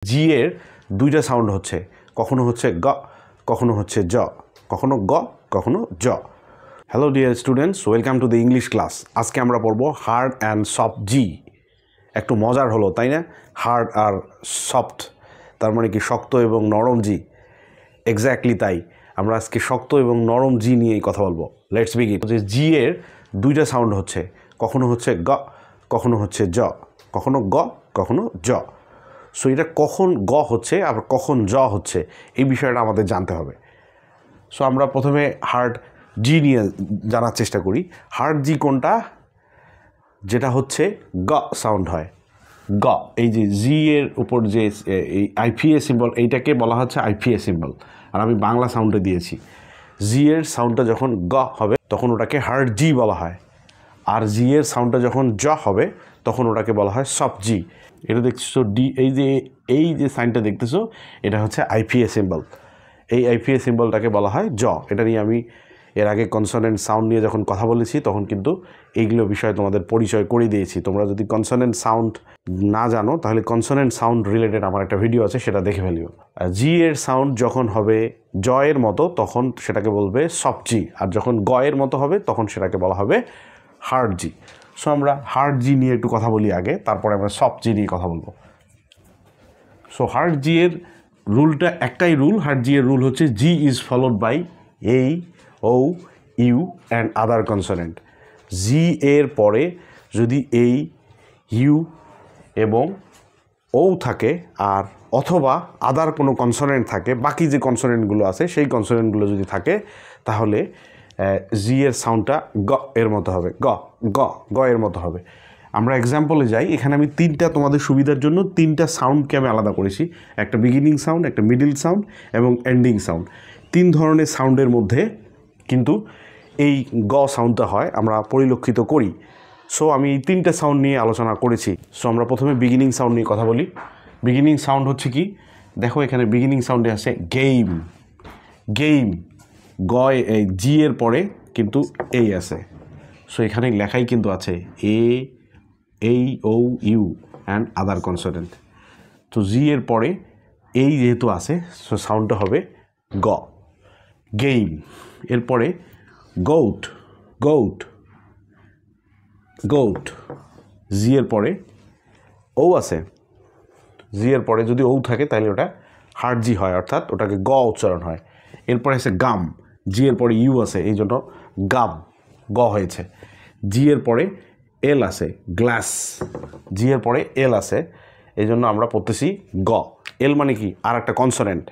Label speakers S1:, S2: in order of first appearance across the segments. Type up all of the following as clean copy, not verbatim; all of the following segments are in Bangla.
S1: জি এর দুইটা সাউন্ড হচ্ছে, কখনো হচ্ছে গ, কখনো হচ্ছে জ, কখনো গ, কখনো জ। Hello dear students, welcome to the English class. আজকে আমরা পড়বো হার্ড অ্যান্ড সফট জি। একটু মজার হলো তাই না? হার্ড আর সফট, তার মানে কি শক্ত এবং নরম জি। এক্স্যাক্টলি তাই, আমরা আজকে শক্ত এবং নরম জি নিয়েই কথা বলবো। Let's begin. যে জি এর দুইটা সাউন্ড হচ্ছে, কখনো হচ্ছে গ, কখনো হচ্ছে জ, কখনো গ, কখনো জ। সো এটা কখন গ হচ্ছে আবার কখন জ হচ্ছে এই বিষয়টা আমাদের জানতে হবে। সো আমরা প্রথমে হার্ড জি নিয়ে জানার চেষ্টা করি। হার্ড জি কোনটা? যেটা হচ্ছে গ সাউন্ড হয়, গ। এই যে জি এর উপর যে এই আইপিএ সিম্বল, এইটাকে বলা হচ্ছে আইপিএ সিম্বল, আর আমি বাংলা সাউন্ডে দিয়েছি। জি এর সাউন্ডটা যখন গ হবে তখন ওটাকে হার্ড জি বলা হয়, আর জি এর সাউন্ডটা যখন জ হবে তখন ওটাকে বলা হয় সফট জি। এটা দেখছো ডি, এই যে সাইনটা দেখতেছো এটা হচ্ছে আইপিএ সিম্বল। এই আইপিএ সিম্বলটাকে বলা হয় জ। এটা নিয়ে আমি এর আগে কনসোনেন্ট সাউন্ড নিয়ে যখন কথা বলেছি তখন কিন্তু এইগুলো বিষয়ে তোমাদের পরিচয় করে দিয়েছি। তোমরা যদি কনসোনেন্ট সাউন্ড না জানো তাহলে কনসোনেন্ট সাউন্ড রিলেটেড আমার একটা ভিডিও আছে, সেটা দেখে ফেলিও। জি এর সাউন্ড যখন হবে জ এর মতো তখন সেটাকে বলবে সফট জি, আর যখন গ এর মতো হবে তখন সেটাকে বলা হবে হার্ড জি। সো আমরা হার্ড জি নিয়ে একটু কথা বলি আগে, তারপরে আমরা সফট জি নিয়ে কথা বলবো। সো হার্ড জি এর রুলটা একটাই রুল। হার্ড জি এর রুল হচ্ছে G is followed by A, O, U and other consonant. G এর পরে যদি এই, ইউ এবং ও থাকে আর অথবা আদার কোনো কনসোনেন্ট থাকে, বাকি যে কনসোনেন্টগুলো আছে সেই কনসোনেন্টগুলো যদি থাকে তাহলে জি এর সাউন্ডটা গ এর মতো হবে, গ গ গ এর মতো হবে। আমরা এক্সাম্পলে যাই। এখানে আমি তিনটা, তোমাদের সুবিধার জন্য তিনটা সাউন্ডকে আমি আলাদা করেছি, একটা বিগিনিং সাউন্ড, একটা মিডিল সাউন্ড এবং এন্ডিং সাউন্ড। তিন ধরনের সাউন্ডের মধ্যে কিন্তু এই গ সাউন্ডটা হয়, আমরা পরিলক্ষিত করি। সো আমি এই তিনটা সাউন্ড নিয়ে আলোচনা করেছি। সো আমরা প্রথমে বিগিনিং সাউন্ড নিয়ে কথা বলি। বিগিনিং সাউন্ড হচ্ছে কি? দেখো এখানে বিগিনিং সাউন্ডে আছে গেম, গেম। গ এই জি এর পরে কিন্তু এই আছে। সো এখানে লেখাই কিন্তু আছে এ, O, U and other consonant. তো জি এর পরে এই যেহেতু আছে সো সাউন্ডটা হবে গ, গেম। এরপরে গোট, গোট, গোট। জি এর পরে ও আছে, জি এর পরে যদি ও থাকে তাহলে ওটা হার্ড জি হয়, অর্থাৎ ওটাকে গ উচ্চারণ হয়। এরপরে আছে গাম, জি এর পরে ইউ আছে এই জন্য গাম, গ হয়েছে। জি এর পরে এল আছে, গ্লাস, জি এর পরে এল আছে এই জন্য আমরা পড়তেছি গ। এল মানে কি? আর একটা কনসোনেন্ট।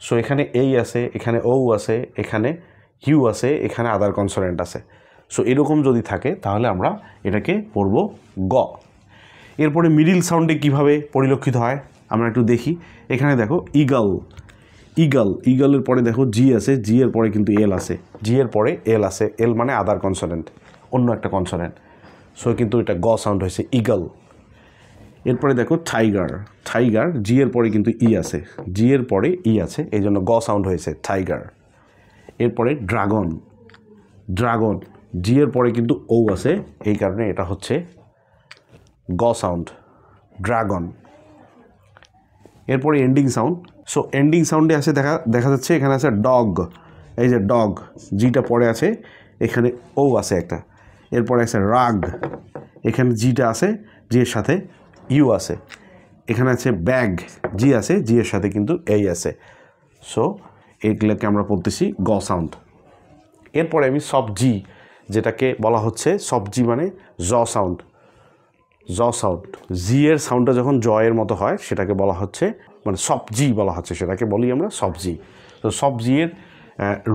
S1: সো এখানে এই আছে, এখানে ও আছে, এখানে ইউ আছে, এখানে আদার কনসোনেন্ট আছে। সো এরকম যদি থাকে তাহলে আমরা এটাকে পড়ব গ। এরপরে মিডিল সাউন্ডে কিভাবে পরিলক্ষিত হয় আমরা একটু দেখি। এখানে দেখো ইগল, ইগল, ইগলের পরে দেখো জি আছে, জি এর পরে কিন্তু এল আছে, জি এর পরে এল আছে, এল মানে আদার কনসোনেন্ট, অন্য একটা কনসোনেন্ট। সো কিন্তু এটা গ সাউন্ড হয়েছে ইগল। এরপরে দেখো টাইগার, টাইগার, জি এর পরে কিন্তু ই আছে, জি এর পরে ই আছে এই জন্য গ সাউন্ড হয়েছে টাইগার। এরপরে ড্রাগন, ড্রাগন, জি এর পরে কিন্তু ও আছে এই কারণে এটা হচ্ছে গ সাউন্ড, ড্রাগন। এরপরে এন্ডিং সাউন্ড। সো এন্ডিং সাউন্ডে আছে দেখা যাচ্ছে এখানে আছে ডগ, এই যে ডগ, জিটা পরে আছে, এখানে ও আছে একটা। এরপরে আছে রাগ, এখানে জিটা আছে, জি এর সাথে ইউ আছে। এখানে আছে ব্যাগ, জি আছে, জি এর সাথে কিন্তু এই আছে। সো এইগুলোকে আমরা পড়তেছি গ সাউন্ড। এরপরে আমি সফট জি, যেটাকে বলা হচ্ছে সফট জি মানে জ সাউন্ড, জ সাউন্ড। জি এর সাউন্ডটা যখন জ এর মতো হয় সেটাকে বলা হচ্ছে মানে সফট জি বলা হচ্ছে, সেটাকে বলি আমরা সফট জি। তো সফট জি এর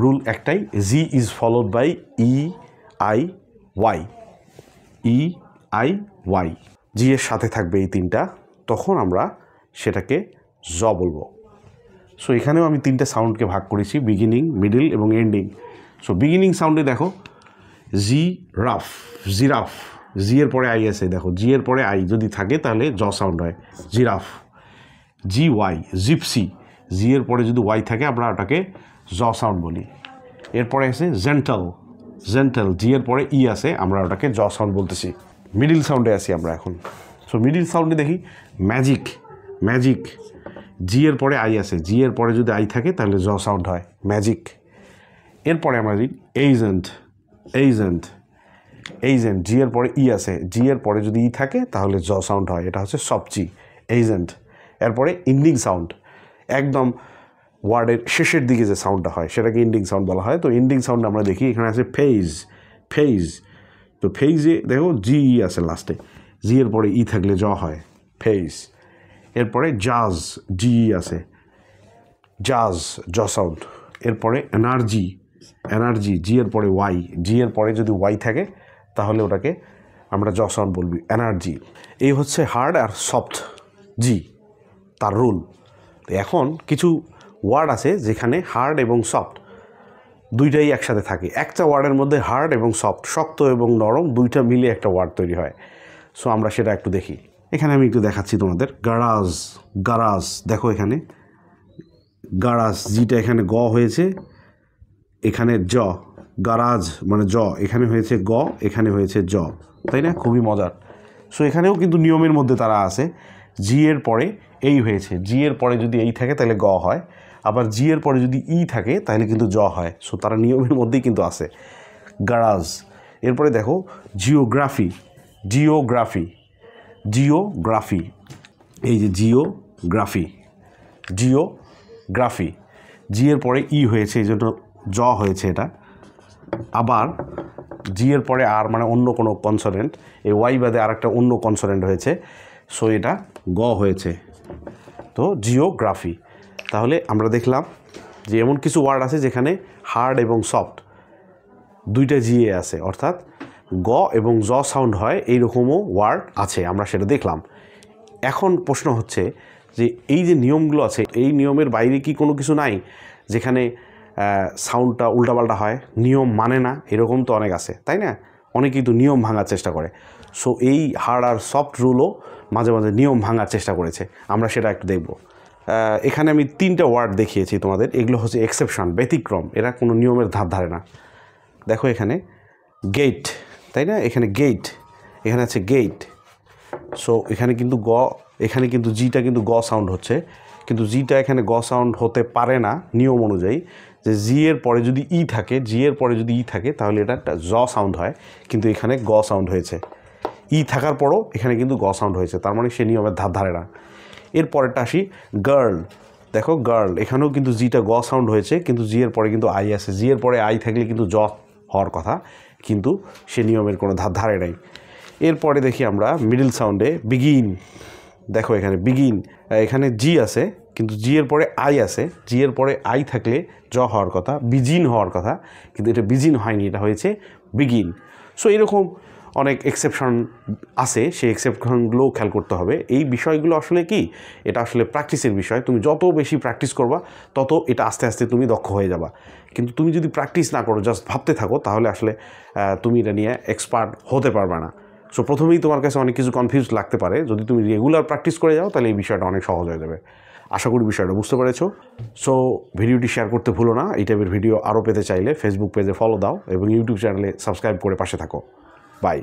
S1: রুল একটাই, G is followed by E, I, Y, E, I, Y. G এর সাথে থাকবে এই তিনটা, তখন আমরা সেটাকে জ বলবো। সো এখানেও আমি তিনটা সাউন্ডকে ভাগ করেছি, বিগিনিং, মিডিল এবং এন্ডিং। সো বিগিনিং সাউন্ডে দেখো জি রাফ, জিরাফ, জি এর পরে আই আছে, দেখো জি এর পরে আই যদি থাকে তাহলে জ সাউন্ড হয়, জিরাফ। জি ওয়াই, জিপসি, জি এর পরে যদি ওয়াই থাকে আমরা ওটাকে জ সাউন্ড বলি। এরপরে আছে জেন্টাল, জেন্টাল, জি এর পরে ই আছে আমরা ওটাকে জ সাউন্ড বলতেছি। মিডিল সাউন্ডে আছি আমরা এখন। সো মিডিল সাউন্ডে দেখি ম্যাজিক, ম্যাজিক, জি এর পরে আই আছে, জি এর পরে যদি আই থাকে তাহলে জ সাউন্ড হয়, ম্যাজিক। এরপরে আমরা দিই এজেন্ট, এইজেন্ট, এইজেন্ট, জি এর পরে ই আছে, জি এর পরে যদি ই থাকে তাহলে জ সাউন্ড হয়, এটা হচ্ছে সফট জি, এইজেন্ট। এরপরে ইন্ডিং সাউন্ড, একদম ওয়ার্ডের শেষের দিকে যে সাউন্ডটা হয় সেটাকে ইন্ডিং সাউন্ড বলা হয়। তো ইন্ডিং সাউন্ড আমরা দেখি এখানে আছে ফেজ, ফেজ। তো ফেজে দেখো জি ই আছে লাস্টে, জি এর পরে ই থাকলে জ হয়, ফেজ। এরপরে জাজ, জি ই আছে, জাজ, জ সাউন্ড। এরপরে এনার্জি, এনার্জি, জি এর পরে ওয়াই, জি এর পরে যদি ওয়াই থাকে তাহলে ওটাকে আমরা জ সাউন্ড বলবি, এনার্জি। এই হচ্ছে হার্ড আর সফট জি, তার রুল। এখন কিছু ওয়ার্ড আছে যেখানে হার্ড এবং সফট দুইটাই একসাথে থাকে। একটা ওয়ার্ডের মধ্যে হার্ড এবং সফট, শক্ত এবং নরম দুইটা মিলে একটা ওয়ার্ড তৈরি হয়। সো আমরা সেটা একটু দেখি। এখানে আমি একটু দেখাচ্ছি তোমাদের। গারাজ, গারাজ, দেখো এখানে গারাজ, জিটা এখানে গ হয়েছে, এখানে জ, গারাজ মানে জ, এখানে হয়েছে গ, এখানে হয়েছে জ, তাই না? খুবই মজার। সো এখানেও কিন্তু নিয়মের মধ্যে তারা আছে। জি এর পরে এই হয়েছে, জি এর পরে যদি এই থাকে তাহলে গ হয়, আবার জি এর পরে যদি ই থাকে তাহলে কিন্তু জ হয়। সো তারা নিয়মের মধ্যেই কিন্তু আছে, গারাজ। এরপরে দেখো জিওগ্রাফি, জিওগ্রাফি, জিওগ্রাফি, এই যে জিওগ্রাফি, জিওগ্রাফি, জি এর পরে ই হয়েছে এই জন্য জ হয়েছে এটা। আবার জি এর পরে আর মানে অন্য কোনো কনসোনেন্ট, এই ওয়াই বাদে আর একটা অন্য কনসোনেন্ট হয়েছে, সো এটা গ হয়েছে। তো জিওগ্রাফি। তাহলে আমরা দেখলাম যে এমন কিছু ওয়ার্ড আছে যেখানে হার্ড এবং সফট দুইটা জিএ আছে, অর্থাৎ গ এবং জ সাউন্ড হয়, এইরকমও ওয়ার্ড আছে, আমরা সেটা দেখলাম। এখন প্রশ্ন হচ্ছে যে এই যে নিয়মগুলো আছে, এই নিয়মের বাইরে কি কোনো কিছু নাই যেখানে সাউন্ডটা উল্টাপাল্টা হয়, নিয়ম মানে না, এরকম তো অনেক আছে, তাই না? অনেকেই তো নিয়ম ভাঙার চেষ্টা করে। সো এই হার্ড আর সফট রুলও মাঝে মাঝে নিয়ম ভাঙার চেষ্টা করেছে, আমরা সেটা একটু দেখব। এখানে আমি 3টা ওয়ার্ড দেখিয়েছি তোমাদের, এগুলো হচ্ছে এক্সেপশন, ব্যতিক্রম, এরা কোনো নিয়মের ধার ধারে না। দেখো এখানে গেট, তাই না? এখানে গেট, এখানে আছে গেট। সো এখানে কিন্তু গ, এখানে কিন্তু জিটা কিন্তু গ সাউন্ড হচ্ছে, কিন্তু জিটা এখানে গ সাউন্ড হতে পারে না নিয়ম অনুযায়ী। যে জি এর পরে যদি ই থাকে, জি এর পরে যদি ই থাকে তাহলে এটা একটা জ সাউন্ড হয়, কিন্তু এখানে গ সাউন্ড হয়েছে। ই থাকার পরও এখানে কিন্তু গ সাউন্ড হয়েছে, তার মানে সে নিয়মের ধার ধারে না। এর পরেরটা আসি গার্ল, দেখো গার্ল, এখানেও কিন্তু জিটা গ সাউন্ড হয়েছে, কিন্তু জি এর পরে কিন্তু আই আছে, জি এর পরে আই থাকলে কিন্তু জ হওয়ার কথা, কিন্তু সে নিয়মের কোনো ধারে নাই। এরপরে দেখি আমরা মিডল সাউন্ডে বিগিন, দেখো এখানে বিগিন, এখানে জি আছে কিন্তু জি এর পরে আই আছে, জি এর পরে আই থাকলে জ হওয়ার কথা, বিজিন হওয়ার কথা, কিন্তু এটা বিজিন হয়নি, এটা হয়েছে বিগিন। সো এরকম অনেক এক্সেপশন আছে, সেই এক্সেপশনগুলোও খেয়াল করতে হবে। এই বিষয়গুলো আসলে কি, এটা আসলে প্র্যাকটিসের বিষয়। তুমি যত বেশি প্র্যাকটিস করবা তত এটা আস্তে আস্তে তুমি দক্ষ হয়ে যাবা। কিন্তু তুমি যদি প্র্যাকটিস না করো, জাস্ট ভাবতে থাকো, তাহলে আসলে তুমি এটা নিয়ে এক্সপার্ট হতে পারবে না। সো প্রথমেই তোমার কাছে অনেক কিছু কনফিউজ লাগতে পারে, যদি তুমি রেগুলার প্র্যাকটিস করে যাও তাহলে এই বিষয়টা অনেক সহজ হয়ে যাবে। আশা করি বিষয়টা বুঝতে পেরেছো। সো ভিডিওটি শেয়ার করতে ভুলো না। এই টাইপের ভিডিও আরও পেতে চাইলে ফেসবুক পেজে ফলো দাও এবং ইউটিউব চ্যানেলে সাবস্ক্রাইব করে পাশে থাকো। বাই।